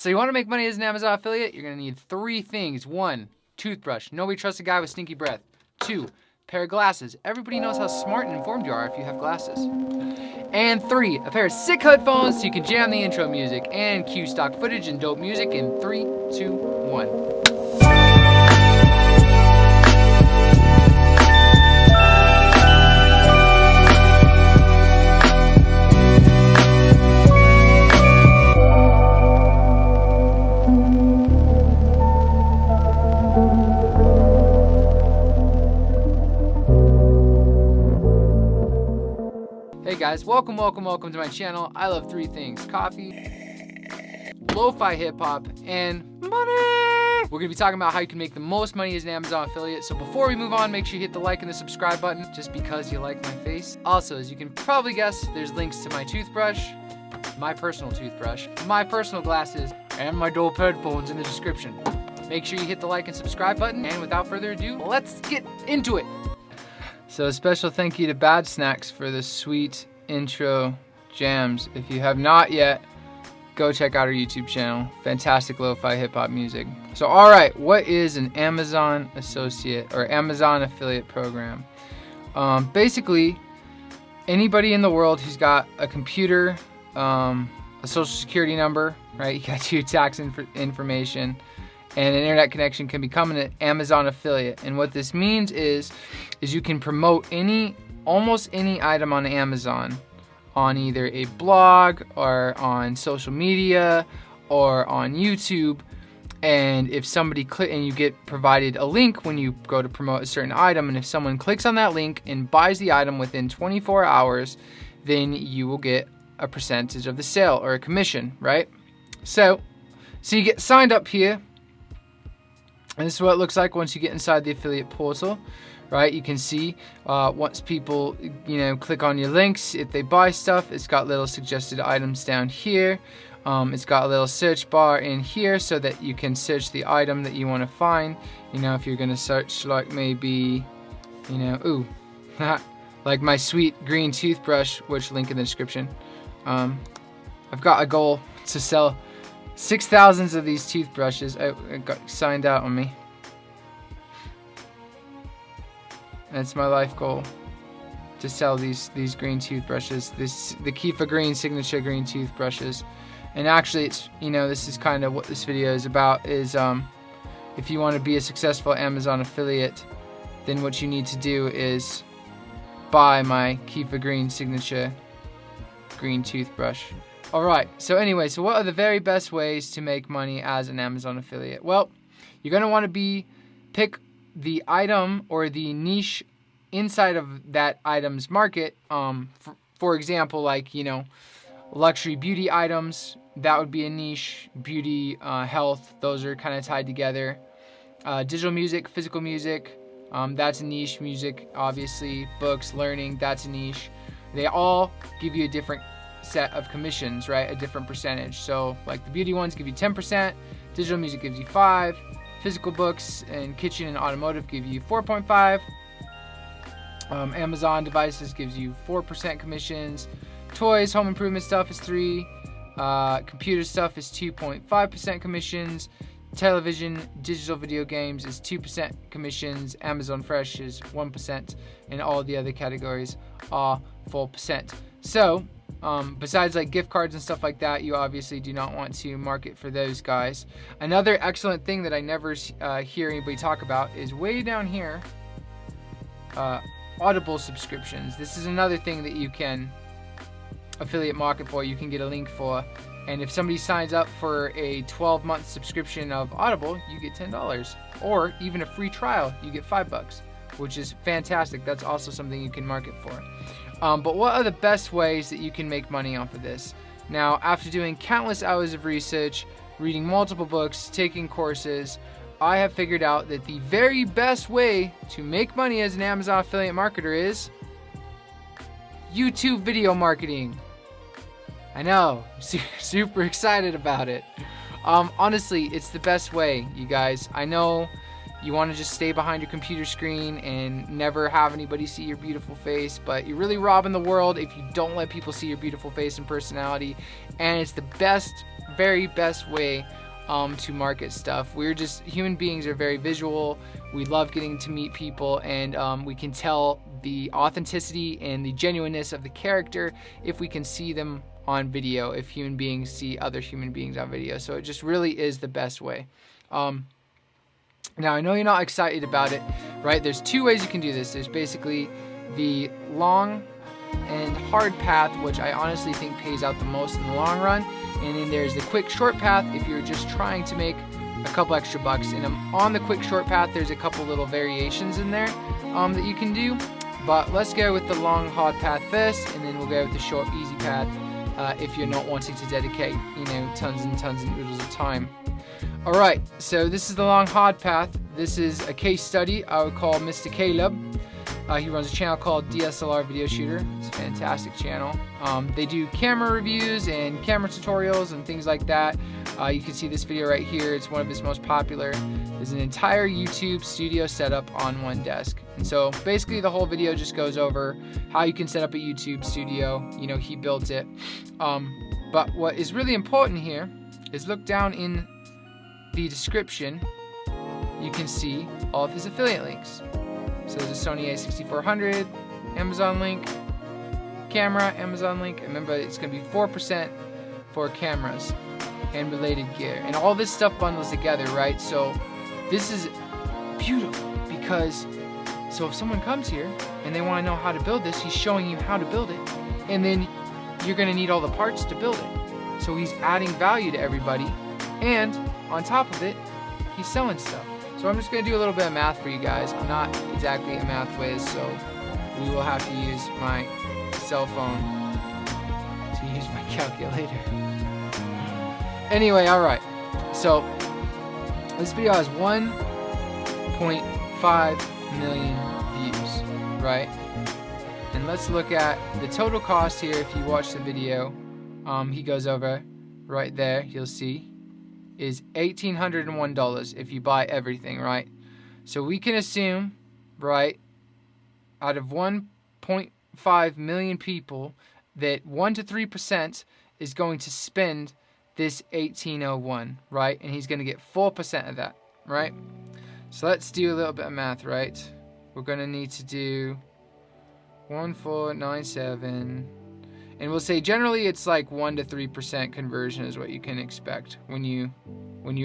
So you want to make money as an Amazon affiliate? You're going to need 3 things. 1, toothbrush. Nobody trusts a guy with stinky breath. 2, pair of glasses. Everybody knows how smart and informed you are if you have glasses. And 3, a pair of sick headphones so you can jam the intro music and cue stock footage and dope music in 3, 2, 1. Hey guys, welcome to my channel. I love 3 things: coffee, lo-fi hip-hop, and money! We're gonna be talking about how you can make the most money as an Amazon affiliate. So before we move on, make sure you hit the like and the subscribe button, just because you like my face. Also, as you can probably guess, there's links to my toothbrush, my personal toothbrush, my personal glasses, and my dope headphones in the description. Make sure you hit the like and subscribe button, and without further ado, let's get into it. So a special thank you to Bad Snacks for the sweet intro jams. If you have not yet, go check out our YouTube channel. Fantastic lo-fi hip-hop music. So alright, what is an Amazon associate or Amazon affiliate program? Basically, anybody in the world who's got a computer, a social security number, right? You got your tax information, and an internet connection can become an Amazon affiliate. And what this means is you can promote almost any item on Amazon on either a blog or on social media or on YouTube. And if somebody and you get provided a link when you go to promote a certain item, and if someone clicks on that link and buys the item within 24 hours, then you will get a percentage of the sale or a commission, right? So you get signed up here. And this is what it looks like once you get inside the affiliate portal, right? You can see once people, click on your links, if they buy stuff, it's got little suggested items down here. It's got a little search bar in here so that you can search the item that you want to find. If you're going to search like maybe, like my sweet green toothbrush, which link in the description. I've got a goal to sell 6,000 of these toothbrushes. It got signed out on me. That's my life goal, to sell these green toothbrushes. The Kiefer Green signature green toothbrushes. And actually, it's this is kind of what this video is about. Is if you want to be a successful Amazon affiliate, then what you need to do is buy my Kiefer Green signature green toothbrush. Alright, so what are the very best ways to make money as an Amazon affiliate? Well, you're going to want to pick the item or the niche inside of that item's market. For example, like, luxury beauty items, that would be a niche. Beauty, health, those are kind of tied together. Digital music, physical music, that's a niche. Music, obviously. Books, learning, that's a niche. They all give you a different set of commissions, right? A different percentage. So like the beauty ones give you 10%, digital music gives you 5%, physical books and kitchen and automotive give you 4.5%, Amazon devices gives you 4% commissions, toys, home improvement stuff is 3%, computer stuff is 2.5% commissions, television, digital video games is 2% commissions, Amazon Fresh is 1%, and all the other categories are 4%. So besides like gift cards and stuff like that, you obviously do not want to market for those guys. Another excellent thing that I never hear anybody talk about is way down here, Audible subscriptions. This is another thing that you can affiliate market for. You can get a link for, and if somebody signs up for a 12-month subscription of Audible, you get $10, or even a free trial, you get $5, which is fantastic. That's also something you can market for. But what are the best ways that you can make money off of this? Now, after doing countless hours of research, reading multiple books, taking courses, I have figured out that the very best way to make money as an Amazon affiliate marketer is YouTube video marketing. I know, super excited about it. Honestly, it's the best way, you guys. I know you want to just stay behind your computer screen and never have anybody see your beautiful face, but you're really robbing the world if you don't let people see your beautiful face and personality. And it's the best very best way to market stuff. Human beings are very visual. We love getting to meet people, and we can tell the authenticity and the genuineness of the character if we can see them on video, if human beings see other human beings on video. So it just really is the best way. Now, I know you're not excited about it, right? There's two ways you can do this. There's basically the long and hard path, which I honestly think pays out the most in the long run. And then there's the quick short path if you're just trying to make a couple extra bucks. And on the quick short path, there's a couple little variations in there that you can do. But let's go with the long hard path first, and then we'll go with the short easy path if you're not wanting to dedicate, tons and tons and oodles of time. All right, so this is the long hard path. This is a case study I would call Mr. Caleb. He runs a channel called DSLR Video Shooter. It's a fantastic channel. They do camera reviews and camera tutorials and things like that. You can see this video right here. It's one of his most popular. There's an entire YouTube studio setup on one desk. And so basically the whole video just goes over how you can set up a YouTube studio. He built it. But what is really important here is look down in the description. You can see all of his affiliate links. So there's a Sony a6400 Amazon link, camera Amazon link. Remember, it's going to be 4% for cameras and related gear. And all this stuff bundles together, right? So this is beautiful because, so if someone comes here and they want to know how to build this, he's showing you how to build it. And then you're going to need all the parts to build it. So he's adding value to everybody. And on top of it, he's selling stuff. So I'm just going to do a little bit of math for you guys. I'm not exactly a math whiz, so we will have to use my cell phone to use my calculator. Anyway, alright. So this video has 1.5 million views, right? And let's look at the total cost here. If you watch the video, he goes over right there, you'll see, is $1,801 if you buy everything, right? So we can assume, right, out of 1.5 million people, that 1 to 3% is going to spend this $1,801, right? And he's going to get 4% of that, right? So let's do a little bit of math, right? We're going to need to do 1497. And we'll say generally it's like 1 to 3% conversion is what you can expect when you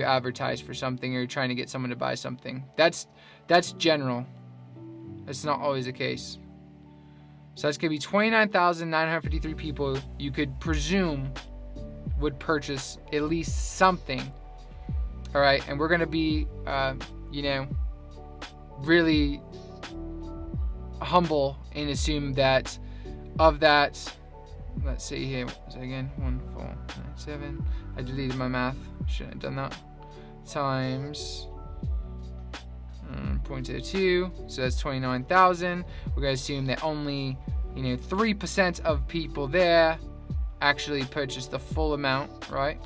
advertise for something or you're trying to get someone to buy something. That's general. That's not always the case. So that's going to be 29,953 people you could presume would purchase at least something. All right, and we're going to be, really humble and assume that of that. Let's see here. What was it again? 1497. I deleted my math. Shouldn't have done that. Times 0.02. So that's 29,000. We're going to assume that only 3% of people there actually purchase the full amount, right?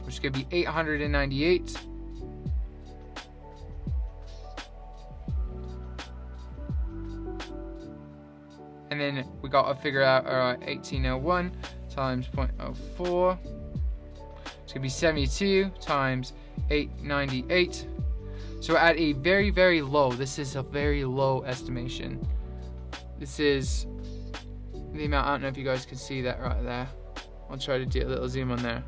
Which is going to be 898. And then we got to figure out, all right, 1801 times 0.04. It's going to be 72 times 898. So we're at a very, very low. This is a very low estimation. This is the amount. I don't know if you guys can see that right there. I'll try to do a little zoom on there.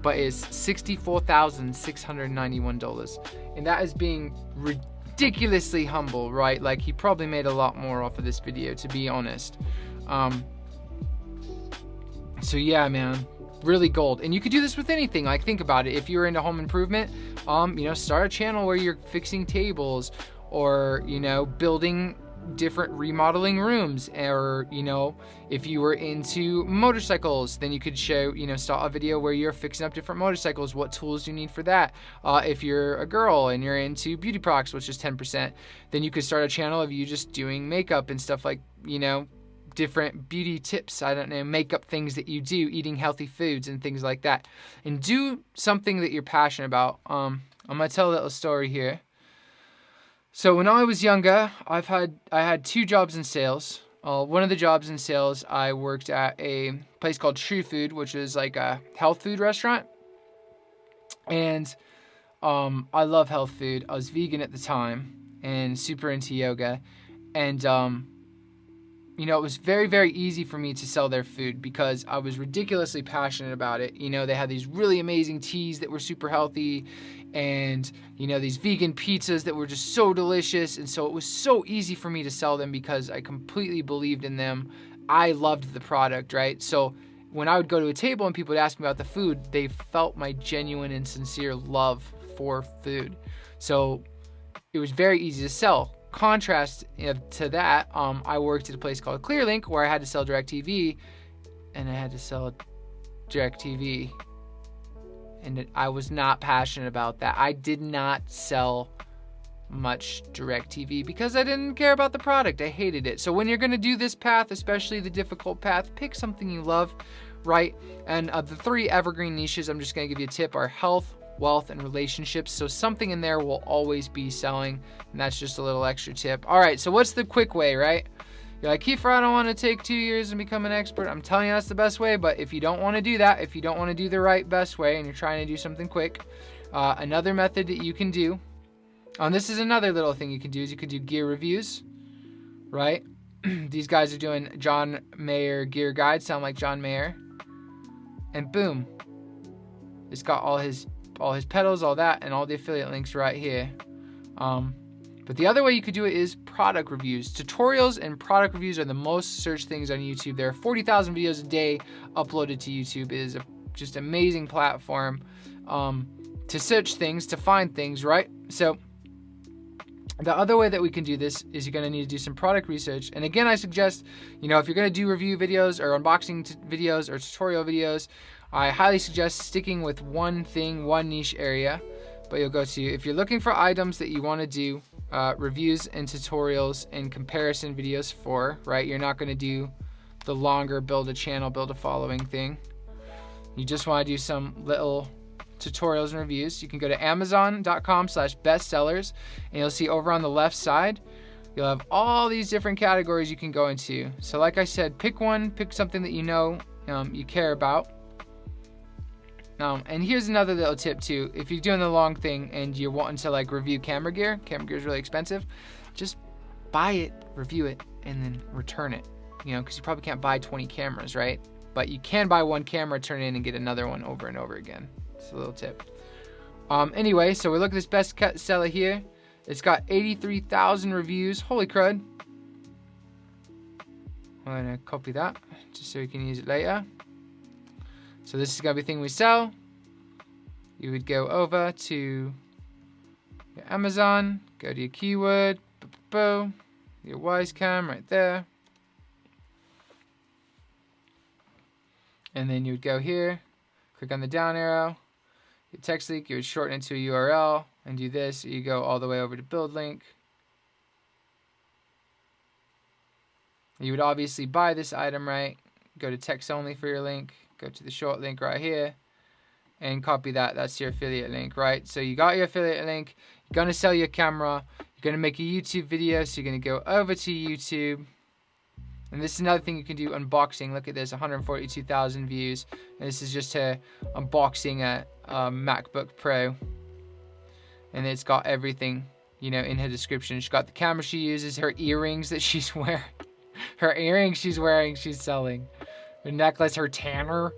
But it's $64,691. And that is being ridiculously humble, right? Like, he probably made a lot more off of this video, to be honest. So yeah, man, really gold. And you could do this with anything. Like, think about it. If you're into home improvement, start a channel where you're fixing tables, or building different remodeling rooms, or if you were into motorcycles, then you could show start a video where you're fixing up different motorcycles, what tools you need for that. If you're a girl and you're into beauty products, which is 10%, then you could start a channel of you just doing makeup and stuff, like different beauty tips, I don't know, makeup things that you do, eating healthy foods and things like that. And do something that you're passionate about. I'm gonna tell a little story here. So when I was younger, I had 2 jobs in sales. One of the jobs in sales, I worked at a place called True Food, which is like a health food restaurant. And I love health food. I was vegan at the time and super into yoga. And, you know, it was very, very easy for me to sell their food because I was ridiculously passionate about it. You know, they had these really amazing teas that were super healthy and, you know, these vegan pizzas that were just so delicious. And so it was so easy for me to sell them because I completely believed in them. I loved the product, right? So when I would go to a table and people would ask me about the food, they felt my genuine and sincere love for food. So it was very easy to sell. Contrast to that, I worked at a place called ClearLink where I had to sell DirecTV, and I had to sell DirecTV, and I was not passionate about that. I did not sell much DirecTV because I didn't care about the product. I hated it. So when you're going to do this path, especially the difficult path, pick something you love, right? And the 3 evergreen niches, I'm just going to give you a tip, are health, wealth, and relationships. So something in there will always be selling, and that's just a little extra tip. All right, so what's the quick way, right? You're like, Kiefer, I don't want to take 2 years and become an expert. I'm telling you that's the best way, but if you don't want to do that, if you don't want to do the right best way and you're trying to do something quick, another method that you can do, and this is another little thing you can do, is you can do gear reviews, right? These guys are doing John Mayer gear guide, sound like John Mayer, and boom, it's got all his pedals, all that, and all the affiliate links right here. But the other way you could do it is product reviews. Tutorials and product reviews are the most searched things on YouTube. There are 40,000 videos a day uploaded to YouTube. It is a just amazing platform to search things, to find things, right? So the other way that we can do this is you're going to need to do some product research. And again, I suggest, you know, if you're going to do review videos or unboxing videos or tutorial videos, I highly suggest sticking with one thing, one niche area. But you'll go to, if you're looking for items that you want to do reviews and tutorials and comparison videos for, right? You're not going to do the longer build a channel, build a following thing. You just want to do some little tutorials and reviews. You can go to amazon.com/bestsellers, and you'll see over on the left side, you'll have all these different categories you can go into. So like I said, pick one, pick something that you know you care about. And here's another little tip too. If you're doing the long thing and you're wanting to like review camera gear is really expensive, just buy it, review it, and then return it. You know, because you probably can't buy 20 cameras, right? But you can buy one camera, turn it in, and get another one over and over again. It's a little tip. Anyway, so we look at this best seller here. It's got 83,000 reviews. Holy crud. I'm gonna copy that just so we can use it later. So this is gonna be the thing we sell. You would go over to your Amazon, go to your keyword, your Wisecam right there. And then you would go here, click on the down arrow, your text link, you would shorten it to a URL and do this. You go all the way over to build link. You would obviously buy this item, right? Go to text only for your link, go to the short link right here and copy that. That's your affiliate link, right? So you got your affiliate link, you're gonna sell your camera, you're gonna make a YouTube video, so you're gonna go over to YouTube. And this is another thing you can do, unboxing. Look at this, 142,000 views. And this is just her unboxing a MacBook Pro. And it's got everything, you know, in her description. She's got the camera she uses, her earrings that she's wearing. Her earrings she's wearing, she's selling. Her necklace, her tanner,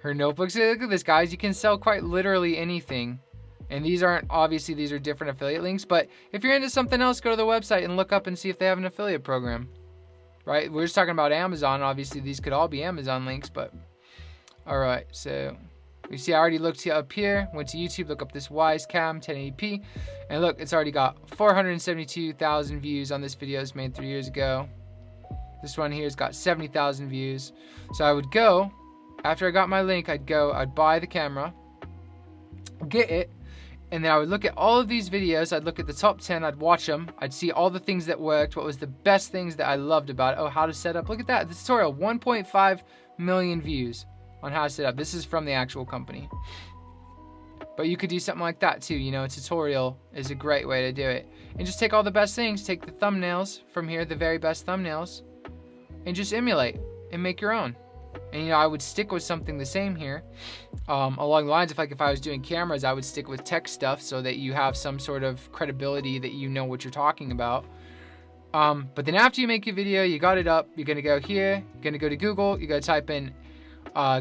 her notebooks. Look at this, guys. You can sell quite literally anything. And these aren't, obviously, these are different affiliate links. But if you're into something else, go to the website and look up and see if they have an affiliate program. Right? We're just talking about Amazon. Obviously, these could all be Amazon links, but all right. So you see, I already looked up here, went to YouTube, look up this Wisecam 1080p, and look, it's already got 472,000 views on this video. It's made 3 years ago. This one here has got 70,000 views. So I would go, after I got my link, I'd buy the camera, get it, and then I would look at all of these videos. I'd look at the top 10, I'd watch them, I'd see all the things that worked, what was the best things that I loved about it. Oh, how to set up, look at that, the tutorial, 1.5 million views on how to set up. This is from the actual company. But you could do something like that too, you know, a tutorial is a great way to do it. And just take all the best things, take the thumbnails from here, the very best thumbnails, and just emulate and make your own. And, you know, I would stick with something the same here. Along the lines of, like, if I was doing cameras, I would stick with tech stuff so that you have some sort of credibility that you know what you're talking about. But then after you make your video, you got it up, you're going to go here, you're going to go to Google, you got to type in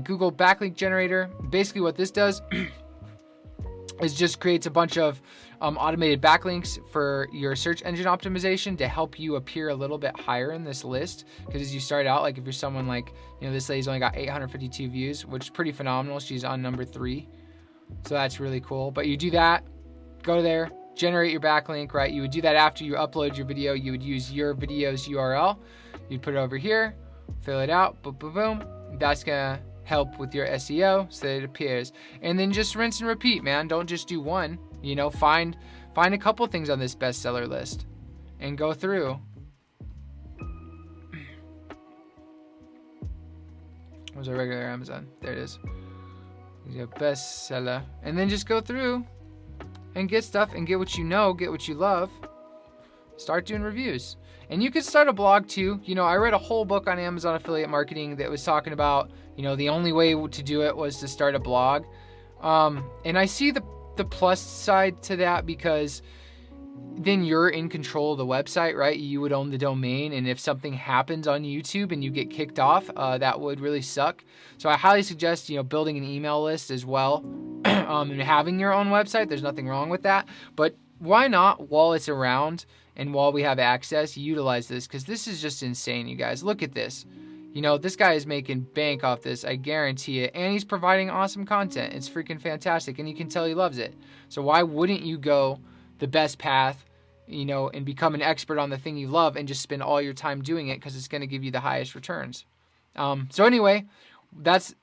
Google backlink generator. Basically what this does is just creates a bunch of automated backlinks for your search engine optimization to help you appear a little bit higher in this list. Because as you start out, like if you're someone like, you know, this lady's only got 852 views, which is pretty phenomenal. She's on number 3. So that's really cool. But you do that, go there, generate your backlink, right? You would do that after you upload your video. You would use your video's URL. You'd put it over here, fill it out, boom, boom, boom. That's gonna help with your SEO so that it appears. And then just rinse and repeat, man. Don't just do one. You know, find a couple things on this bestseller list and go through. Where's our regular Amazon? There it is. Your bestseller. And then just go through and get stuff and get what you know, get what you love. Start doing reviews. And you could start a blog too. You know, I read a whole book on Amazon affiliate marketing that was talking about, you know, the only way to do it was to start a blog. And I see the plus side to that, because then you're in control of the website, right? You would own the domain, and if something happens on YouTube and you get kicked off, that would really suck. So I highly suggest, you know, building an email list as well, and having your own website. There's nothing wrong with that, but why not, while it's around and while we have access, utilize this, because this is just insane, you guys. Look at this. You know, this guy is making bank off this, I guarantee it. And he's providing awesome content. It's freaking fantastic. And you can tell he loves it. So why wouldn't you go the best path, you know, and become an expert on the thing you love and just spend all your time doing it, because it's going to give you the highest returns. So anyway, that's,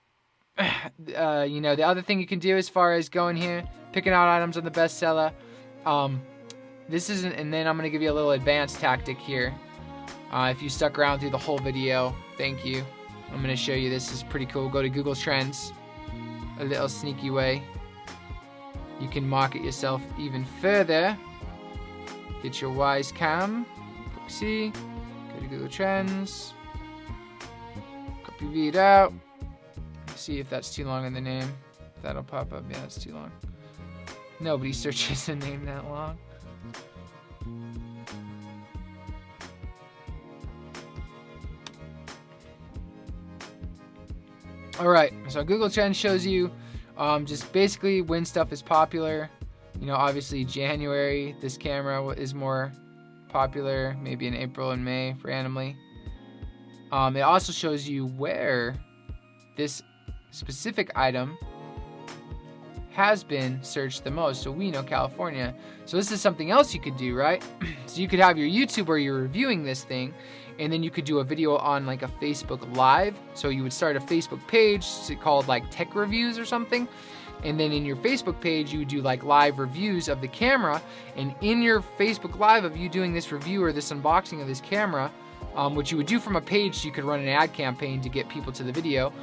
you know, the other thing you can do as far as going here, picking out items on the bestseller. This isn't, and then I'm going to give you a little advanced tactic here. If you stuck around through the whole video, thank you. I'm going to show you, this is pretty cool. Go to Google Trends, a little sneaky way. You can market yourself even further. Get your Wise Cam, see, go to Google Trends, copy it out. See if that's too long in the name. That'll pop up. Yeah, that's too long. Nobody searches a name that long. Alright, so Google Trends shows you just basically when stuff is popular. You know, obviously January, this camera is more popular, maybe in April and May randomly. It also shows you where this specific item has been searched the most. So we know California. So this is something else you could do, right? So you could have your YouTube where you're reviewing this thing, and then you could do a video on like a Facebook Live. So you would start a Facebook page called like Tech Reviews or something. And then in your Facebook page, you would do like live reviews of the camera. And in your Facebook Live of you doing this review or this unboxing of this camera, which you would do from a page, so you could run an ad campaign to get people to the video.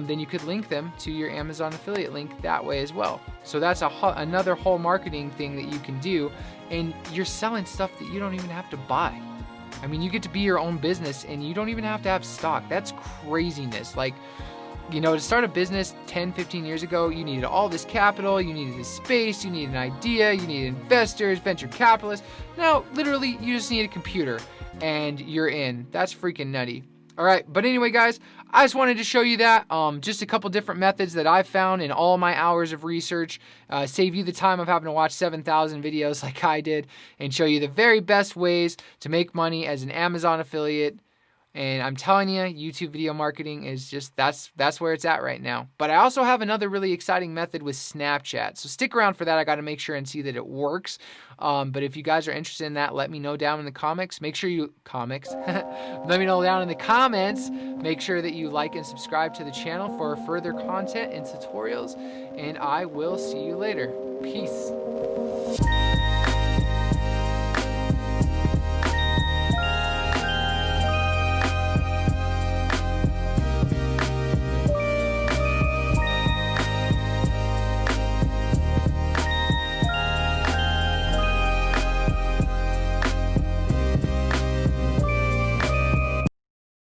Then you could link them to your Amazon affiliate link that way as well. So that's another whole marketing thing that you can do. And you're selling stuff that you don't even have to buy. I mean, you get to be your own business and you don't even have to have stock. That's craziness. Like, you know, to start a business 10, 15 years ago, you needed all this capital, you needed this space, you needed an idea, you needed investors, venture capitalists. Now, literally, you just need a computer and you're in. That's freaking nutty. All right, but anyway, guys, I just wanted to show you that. Just a couple different methods that I've found in all my hours of research. Save you the time of having to watch 7,000 videos like I did, and show you the very best ways to make money as an Amazon affiliate. And I'm telling you, YouTube video marketing is just, that's where it's at right now. But I also have another really exciting method with Snapchat. So stick around for that. I got to make sure and see that it works. But if you guys are interested in that, let me know down in the comics. Make sure you, let me know down in the comments. Make sure that you like and subscribe to the channel for further content and tutorials. And I will see you later. Peace.